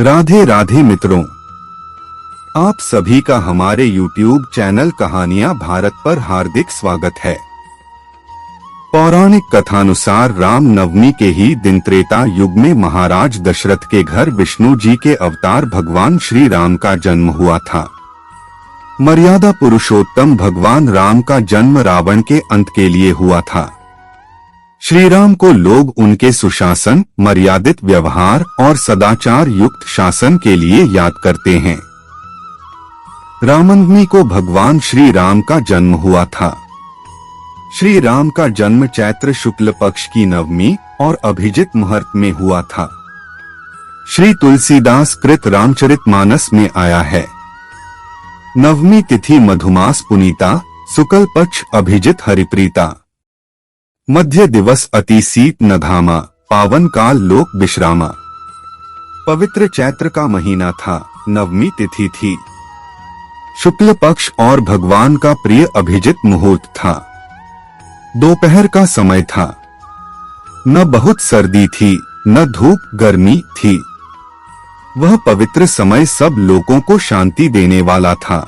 राधे राधे मित्रों, आप सभी का हमारे YouTube चैनल कहानियां भारत पर हार्दिक स्वागत है। पौराणिक कथानुसार राम नवमी के ही दिन त्रेता युग में महाराज दशरथ के घर विष्णु जी के अवतार भगवान श्री राम का जन्म हुआ था। मर्यादा पुरुषोत्तम भगवान राम का जन्म रावण के अंत के लिए हुआ था। श्री राम को लोग उनके सुशासन, मर्यादित व्यवहार और सदाचार युक्त शासन के लिए याद करते हैं। रामनवमी को भगवान श्री राम का जन्म हुआ था। श्री राम का जन्म चैत्र शुक्ल पक्ष की नवमी और अभिजित मुहूर्त में हुआ था। श्री तुलसीदास कृत रामचरितमानस में आया है। नवमी तिथि मधुमास पुनीता, शुक्ल पक्ष अभिजित हरिप्रीता। मध्य दिवस अति शीत न घामा, पावन काल लोक विश्रामा। पवित्र चैत्र का महीना था, नवमी तिथि थी। शुक्ल पक्ष और भगवान का प्रिय अभिजित मुहूर्त था। दोपहर का समय था। न बहुत सर्दी थी, न धूप गर्मी थी। वह पवित्र समय सब लोगों को शांति देने वाला था।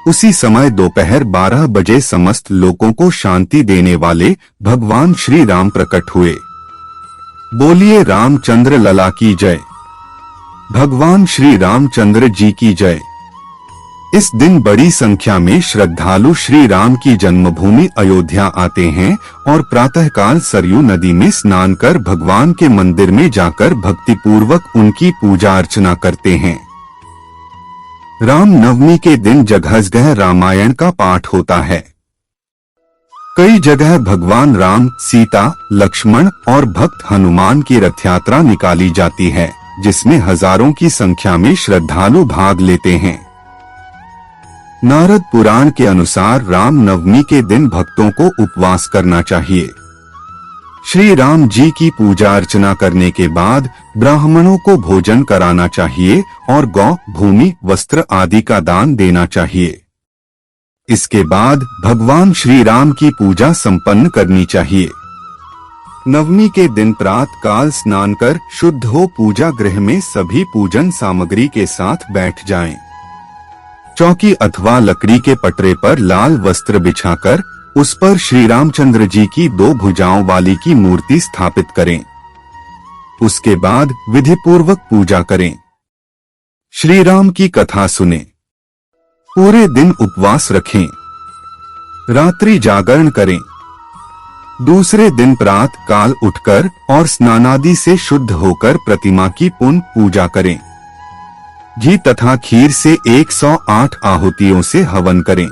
उसी समय दोपहर 12 बजे समस्त लोगों को शांति देने वाले भगवान श्री राम प्रकट हुए। बोलिए रामचंद्र लला की जय। भगवान श्री रामचंद्र जी की जय। इस दिन बड़ी संख्या में श्रद्धालु श्री राम की जन्मभूमि अयोध्या आते हैं और प्रातःकाल सरयू नदी में स्नान कर भगवान के मंदिर में जाकर भक्तिपूर्वक उनकी पूजा अर्चना करते हैं। राम नवमी के दिन जगह रामायण का पाठ होता है। कई जगह भगवान राम, सीता, लक्ष्मण और भक्त हनुमान की रथ यात्रा निकाली जाती है, जिसमें हजारों की संख्या में श्रद्धालु भाग लेते हैं। नारद पुराण के अनुसार राम नवमी के दिन भक्तों को उपवास करना चाहिए। श्री राम जी की पूजा अर्चना करने के बाद ब्राह्मणों को भोजन कराना चाहिए और गौ, भूमि, वस्त्र आदि का दान देना चाहिए। इसके बाद भगवान श्री राम की पूजा संपन्न करनी चाहिए। नवमी के दिन प्रातः काल स्नान कर शुद्ध हो पूजा गृह में सभी पूजन सामग्री के साथ बैठ जाएं। चौकी अथवा लकड़ी के पटरे पर लाल वस्त्र बिछाकर उस पर श्री रामचंद्र जी की 2 भुजाओं वाली की मूर्ति स्थापित करें। उसके बाद विधि पूर्वक पूजा करें। श्री राम की कथा सुने। पूरे दिन उपवास रखें। रात्रि जागरण करें। दूसरे दिन प्रातः काल उठकर और स्नानादि से शुद्ध होकर प्रतिमा की पुनः पूजा करें। घी तथा खीर से 108 आहुतियों से हवन करें।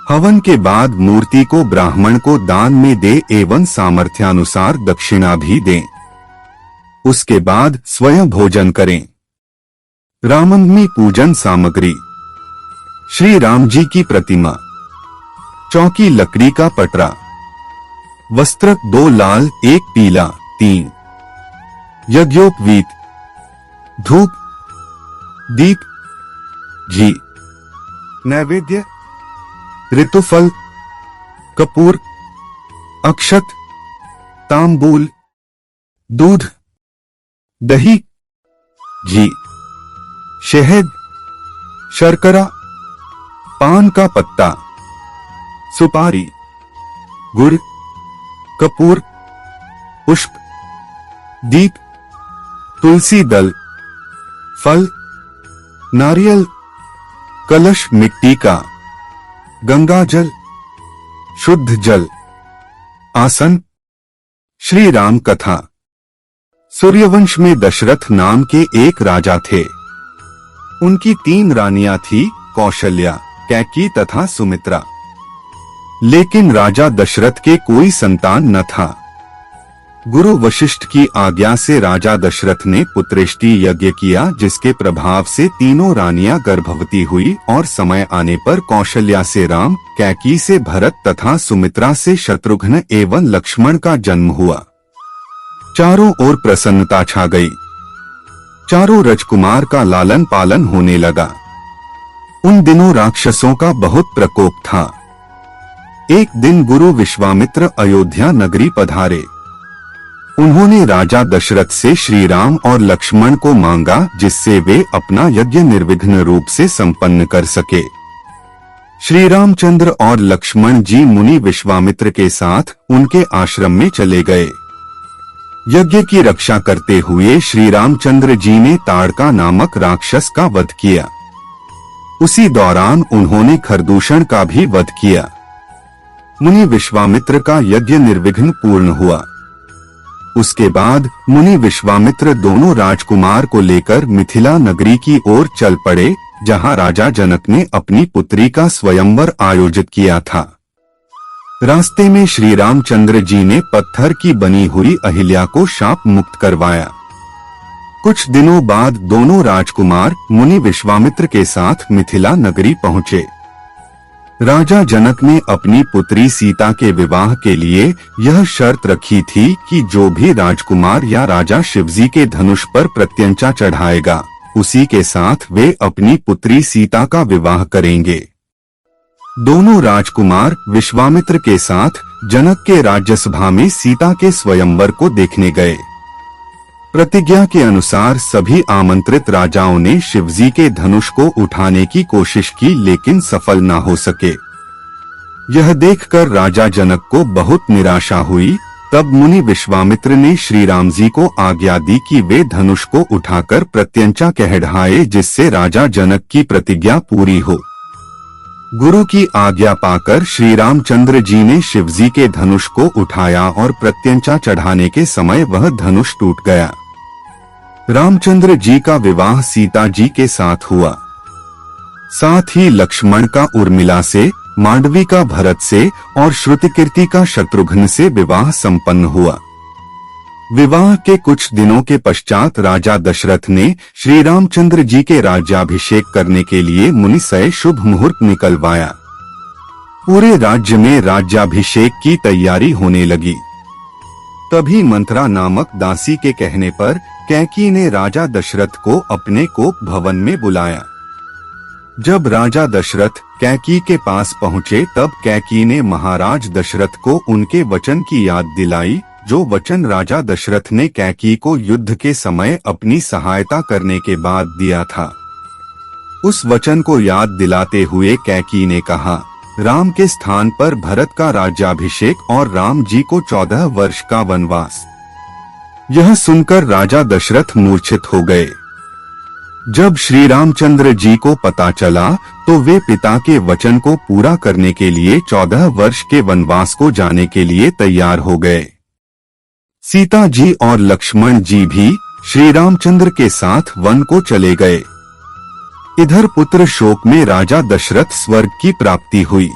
हवन के बाद मूर्ति को ब्राह्मण को दान में दे एवं सामर्थ्यानुसार दक्षिणा भी दें। उसके बाद स्वयं भोजन करें। रामनवमी पूजन सामग्री: श्री राम जी की प्रतिमा, चौकी लकड़ी का पटरा, वस्त्र 2 लाल 1 पीला 3, यज्ञोपवीत, धूप, दीप, घी, नैवेद्य, ऋतुफल, कपूर, अक्षत, तांबूल, दूध, दही, घी, शहद, शर्करा, पान का पत्ता, सुपारी, गुड़, कपूर, पुष्प, दीप, तुलसी दल, फल, नारियल, कलश मिट्टी का, गंगा जल, शुद्ध जल, आसन। श्री राम कथा। सूर्यवंश में दशरथ नाम के एक राजा थे। उनकी 3 रानियां थी, कौशल्या, कैकेयी तथा सुमित्रा। लेकिन राजा दशरथ के कोई संतान न था। गुरु वशिष्ठ की आज्ञा से राजा दशरथ ने पुत्रेष्टि यज्ञ किया, जिसके प्रभाव से तीनों रानियां गर्भवती हुई और समय आने पर कौशल्या से राम, कैकेयी से भरत तथा सुमित्रा से शत्रुघ्न एवं लक्ष्मण का जन्म हुआ। चारों ओर प्रसन्नता छा गई। चारों राजकुमार का लालन पालन होने लगा। उन दिनों राक्षसों का बहुत प्रकोप था। एक दिन गुरु विश्वामित्र अयोध्या नगरी पधारे। उन्होंने राजा दशरथ से श्री राम और लक्ष्मण को मांगा, जिससे वे अपना यज्ञ निर्विघ्न रूप से संपन्न कर सके। श्री रामचंद्र और लक्ष्मण जी मुनि विश्वामित्र के साथ उनके आश्रम में चले गए। यज्ञ की रक्षा करते हुए श्री रामचंद्र जी ने ताड़का नामक राक्षस का वध किया। उसी दौरान उन्होंने खरदूषण का भी वध किया। मुनि विश्वामित्र का यज्ञ निर्विघ्न पूर्ण हुआ। उसके बाद मुनि विश्वामित्र दोनों राजकुमार को लेकर मिथिला नगरी की ओर चल पड़े, जहां राजा जनक ने अपनी पुत्री का स्वयंवर आयोजित किया था। रास्ते में श्री रामचंद्र जी ने पत्थर की बनी हुई अहिल्या को शाप मुक्त करवाया। कुछ दिनों बाद दोनों राजकुमार मुनि विश्वामित्र के साथ मिथिला नगरी पहुंचे। राजा जनक ने अपनी पुत्री सीता के विवाह के लिए यह शर्त रखी थी कि जो भी राजकुमार या राजा शिवजी के धनुष पर प्रत्यंचा चढ़ाएगा, उसी के साथ वे अपनी पुत्री सीता का विवाह करेंगे। दोनों राजकुमार विश्वामित्र के साथ जनक के राज्यसभा में सीता के स्वयंवर को देखने गए। प्रतिज्ञा के अनुसार सभी आमंत्रित राजाओं ने शिवजी के धनुष को उठाने की कोशिश की, लेकिन सफल न हो सके। यह देखकर राजा जनक को बहुत निराशा हुई। तब मुनि विश्वामित्र ने श्री राम जी को आज्ञा दी कि वे धनुष को उठाकर प्रत्यंचा कहढ़ाए, जिससे राजा जनक की प्रतिज्ञा पूरी हो। गुरु की आज्ञा पाकर श्री रामचंद्र जी ने शिवजी के धनुष को उठाया और प्रत्यंचा चढ़ाने के समय वह धनुष टूट गया। रामचंद्र जी का विवाह सीता जी के साथ हुआ। साथ ही लक्ष्मण का उर्मिला से, मांडवी का भरत से और श्रुतिकीर्ति का शत्रुघ्न से विवाह संपन्न हुआ। विवाह के कुछ दिनों के पश्चात राजा दशरथ ने श्री रामचंद्र जी के राज्याभिषेक करने के लिए मुनिसय शुभ मुहूर्त निकलवाया। पूरे राज्य में राज्याभिषेक की तैयारी होने लगी। तभी मंत्रा नामक दासी के कहने पर कैकेयी ने राजा दशरथ को अपने कोप भवन में बुलाया। जब राजा दशरथ कैकेयी के पास पहुंचे, तब कैकेयी ने महाराज दशरथ को उनके वचन की याद दिलाई, जो वचन राजा दशरथ ने कैकेयी को युद्ध के समय अपनी सहायता करने के बाद दिया था। उस वचन को याद दिलाते हुए कैकेयी ने कहा, राम के स्थान पर भरत का राज्याभिषेक और राम जी को 14 वर्ष का वनवास। यह सुनकर राजा दशरथ मूर्छित हो गए। जब श्री रामचंद्र जी को पता चला, तो वे पिता के वचन को पूरा करने के लिए 14 वर्ष के वनवास को जाने के लिए तैयार हो गए। सीता जी और लक्ष्मण जी भी श्री रामचंद्र के साथ वन को चले गए। इधर पुत्र शोक में राजा दशरथ स्वर्ग की प्राप्ति हुई।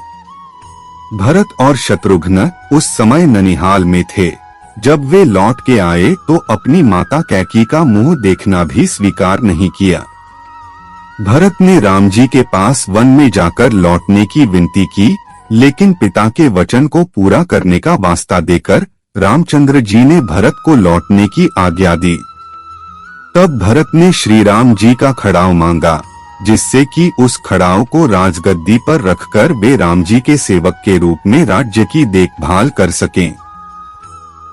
भरत और शत्रुघ्न उस समय ननिहाल में थे। जब वे लौट के आए तो अपनी माता कैकेयी का मुंह देखना भी स्वीकार नहीं किया। भरत ने राम जी के पास वन में जाकर लौटने की विनती की, लेकिन पिता के वचन को पूरा करने का वास्ता देकर रामचंद्र जी ने भरत को लौटने की आज्ञा दी। तब भरत ने श्री राम जी का खड़ाव मांगा, जिससे कि उस खड़ाव को राजगद्दी पर रखकर वे राम जी के सेवक के रूप में राज्य की देखभाल कर सकें।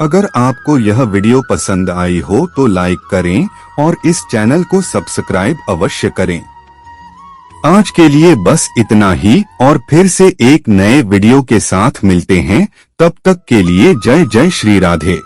अगर आपको यह वीडियो पसंद आई हो तो लाइक करें और इस चैनल को सब्सक्राइब अवश्य करें। आज के लिए बस इतना ही, और फिर से एक नए वीडियो के साथ मिलते हैं। तब तक के लिए जय जय श्री राधे।